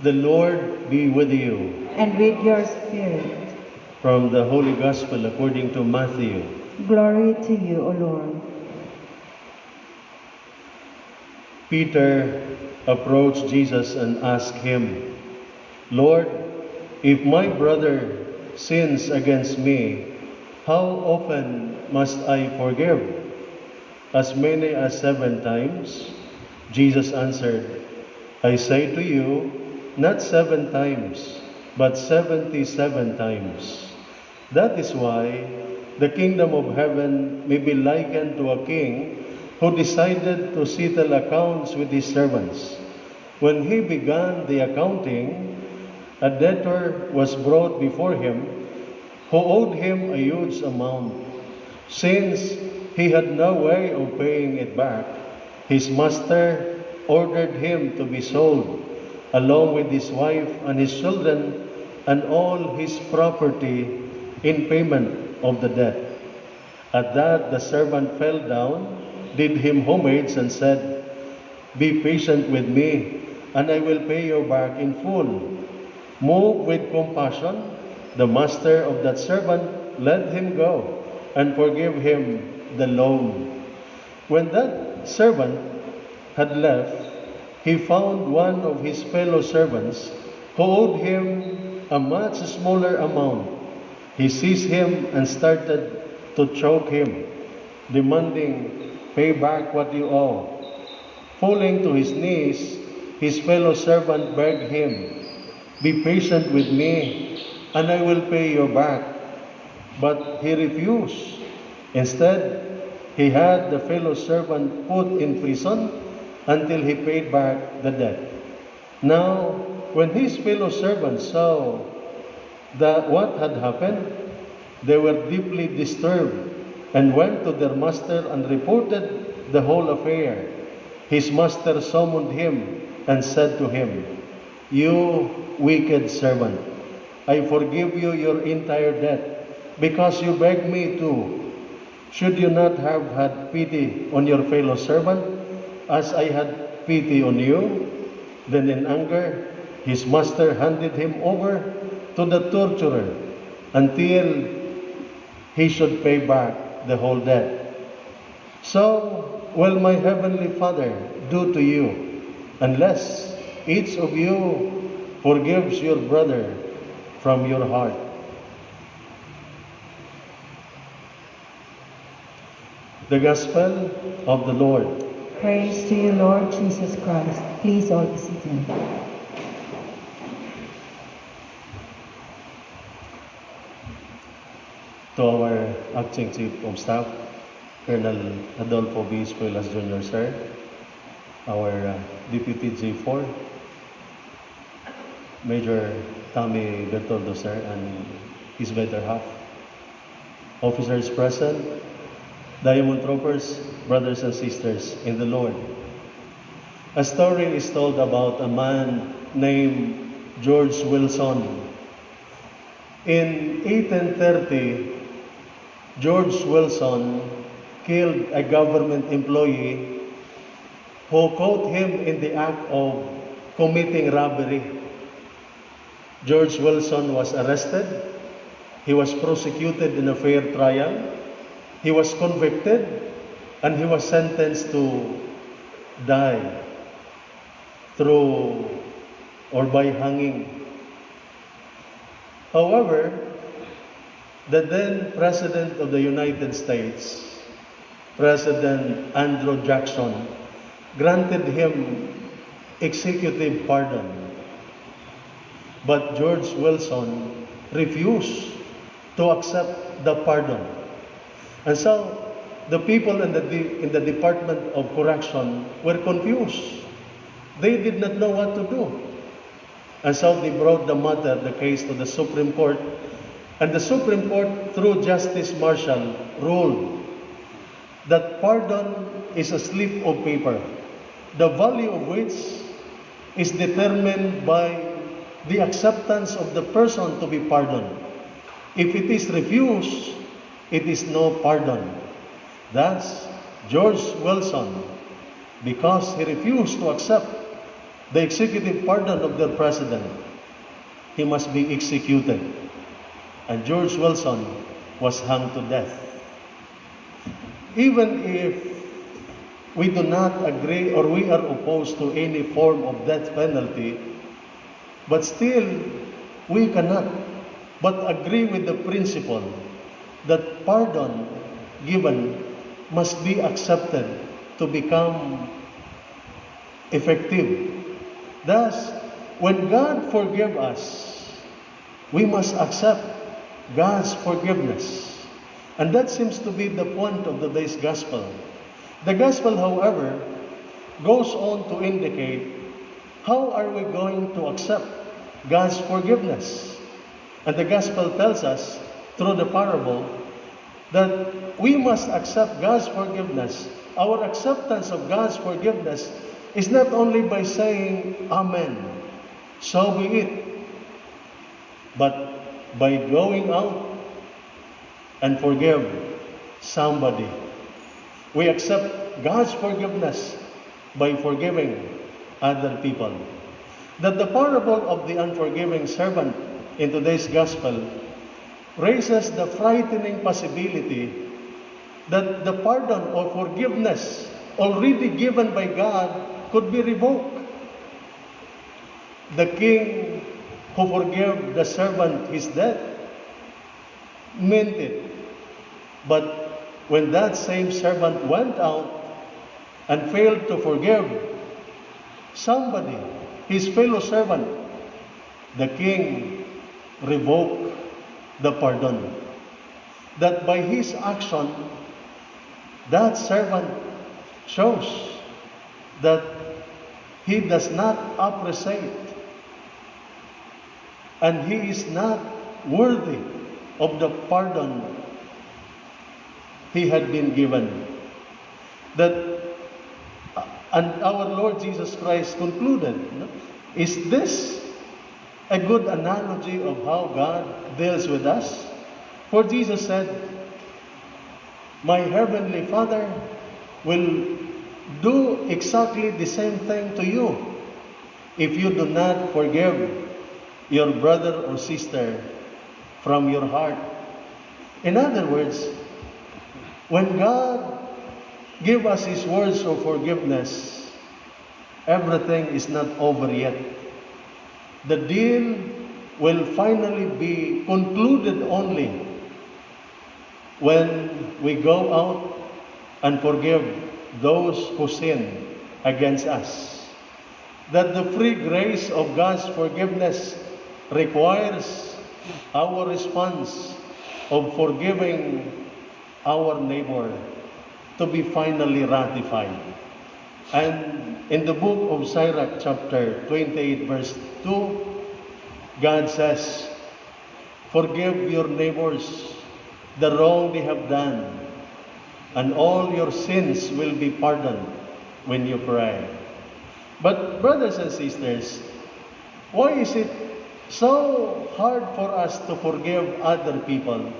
The Lord be with you. And with your spirit. From the Holy Gospel according to Matthew. Glory to you, O Lord. Peter approached Jesus and asked him, Lord, if my brother sins against me, how often must I forgive? As many as 7 times? Jesus answered, I say to you, not 7 times, but 77 times. That is why the kingdom of heaven may be likened to a king who decided to settle accounts with his servants. When he began the accounting, a debtor was brought before him who owed him a huge amount. Since he had no way of paying it back, his master ordered him to be sold, along with his wife and his children and all his property, in payment of the debt. At that, the servant fell down, did him homage, and said, Be patient with me, and I will pay you back in full. Moved with compassion, the master of that servant let him go and forgave him the loan. When that servant had left, he found one of his fellow servants who owed him a much smaller amount. He seized him and started to choke him, demanding, Pay back what you owe. Falling to his knees, his fellow servant begged him, Be patient with me, and I will pay you back. But he refused. Instead, he had the fellow servant put in prison until he paid back the debt. Now, when his fellow servants saw what had happened, they were deeply disturbed and went to their master and reported the whole affair. His master summoned him and said to him, You wicked servant, I forgive you your entire debt because you begged me to. Should you not have had pity on your fellow servant as I had pity on you? Then in anger, his master handed him over to the torturer until he should pay back the whole debt. So will my heavenly Father do to you, unless each of you forgives your brother from your heart. The Gospel of the Lord. Praise to you, Lord Jesus Christ. Please all be seated. To our Acting Chief of Staff, Colonel Adolfo B. Espuelas Jr., sir, our Deputy G4, Major Tommy Bertoldo, sir, and his better half, officers present, Diamond Troopers, brothers and sisters in the Lord. A story is told about a man named George Wilson. In 1830, George Wilson killed a government employee who caught him in the act of committing robbery. George Wilson was arrested. He was prosecuted in a fair trial. He was convicted and he was sentenced to die through or by hanging. However, the then President of the United States, President Andrew Jackson, granted him executive pardon. But George Wilson refused to accept the pardon. And so, the people in the Department of Correction were confused. They did not know what to do. And so they brought the case to the Supreme Court. And the Supreme Court, through Justice Marshall, ruled that pardon is a slip of paper, the value of which is determined by the acceptance of the person to be pardoned. If it is refused, it is no pardon. Thus, George Wilson, because he refused to accept the executive pardon of their president, he must be executed. And George Wilson was hung to death. Even if we do not agree or we are opposed to any form of death penalty, but still we cannot but agree with the principle that pardon given must be accepted to become effective. Thus, when God forgives us, we must accept God's forgiveness. And that seems to be the point of today's gospel. The gospel, however, goes on to indicate how are we going to accept God's forgiveness. And the gospel tells us through the parable that we must accept God's forgiveness. Our acceptance of God's forgiveness is not only by saying, Amen, so be it, but by going out and forgive somebody. We accept God's forgiveness by forgiving other people. That the parable of the unforgiving servant in today's gospel raises the frightening possibility that the pardon or forgiveness already given by God could be revoked. The king who forgave the servant his debt meant it. But when that same servant went out and failed to forgive somebody, his fellow servant, the king revoked the pardon. That by his action, that servant shows that he does not appreciate and he is not worthy of the pardon he had been given. And our Lord Jesus Christ concluded, is this a good analogy of how God deals with us? For Jesus said, my heavenly Father will do exactly the same thing to you if you do not forgive your brother or sister from your heart. In other words, when God gives us His words of forgiveness, everything is not over yet. The deal will finally be concluded only when we go out and forgive those who sin against us. That the free grace of God's forgiveness requires our response of forgiving our neighbor to be finally ratified. And in the book of Sirach chapter 28 verse 2, God says, forgive your neighbors the wrong they have done, and all your sins will be pardoned when you pray. But brothers and sisters, why is it so hard for us to forgive other people,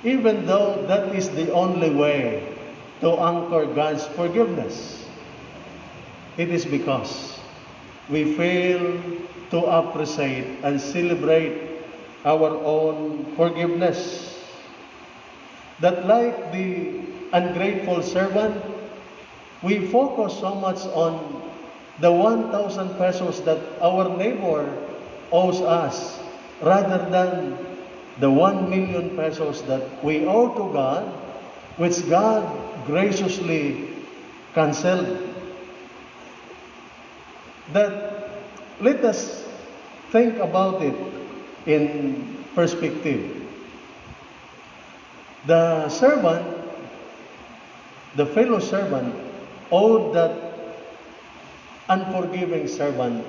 even though that is the only way to anchor God's forgiveness? It is because we fail to appreciate and celebrate our own forgiveness. That like the ungrateful servant, we focus so much on the 1,000 pesos that our neighbor owes us rather than the 1 million pesos that we owe to God, which God graciously canceled. That let us think about it in perspective. The servant, the fellow servant, owed that unforgiving servant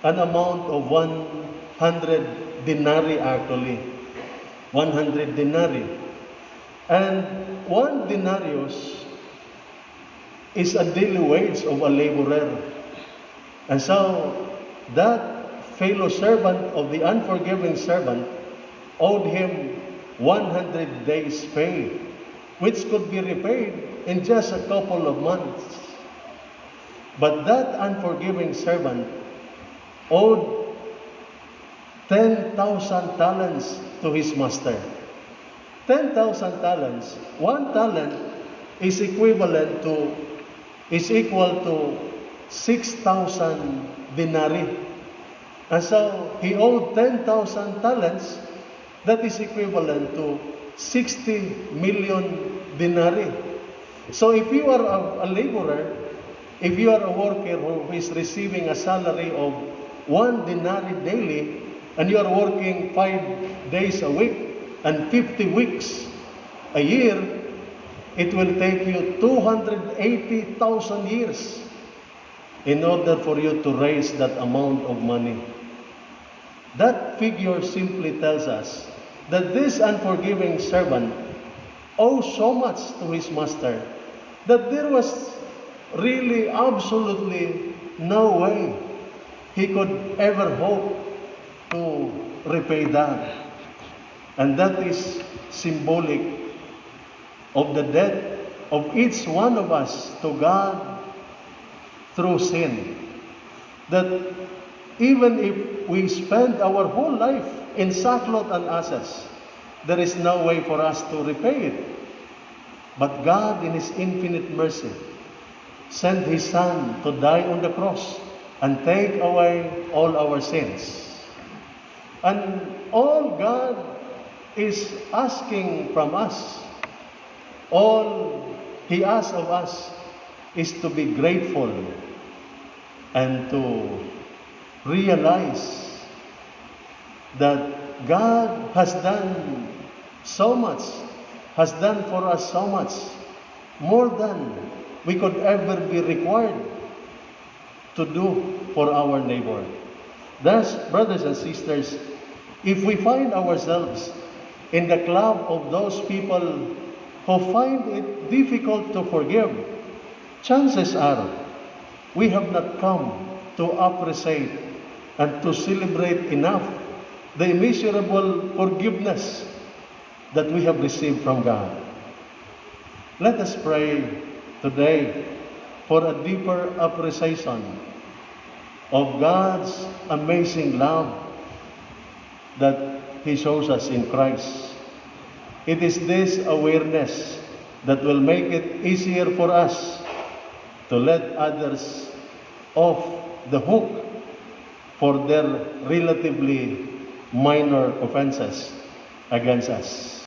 an amount of 100 denarii actually. 100 denarii. And 1 denarius is a daily wage of a laborer. And so that fellow servant of the unforgiving servant owed him 100 days' pay, which could be repaid in just a couple of months. But that unforgiving servant owed 10,000 talents to his master. 10,000 talents. 1 talent is equal to 6,000 denarii. And so he owed 10,000 talents. That is equivalent to 60 million denarii. So if you are a laborer, if you are a worker who is receiving a salary of 1 denarii daily, and you are working 5 days a week and 50 weeks a year, it will take you 280,000 years in order for you to raise that amount of money. That figure simply tells us that this unforgiving servant owes so much to his master that there was really absolutely no way he could ever hope to repay that. And that is symbolic of the debt of each one of us to God through sin. That even if we spend our whole life in sackcloth and ashes, there is no way for us to repay it. But God, in His infinite mercy, sent His Son to die on the cross and take away all our sins. And all God is asking from us, all He asks of us, is to be grateful and to realize that God has done so much, has done for us so much, more than we could ever be required to do for our neighbor. Thus, brothers and sisters, if we find ourselves in the club of those people who find it difficult to forgive, chances are we have not come to appreciate and to celebrate enough the immeasurable forgiveness that we have received from God. Let us pray today for a deeper appreciation of God's amazing love that He shows us in Christ. It is this awareness that will make it easier for us to let others off the hook for their relatively minor offenses against us.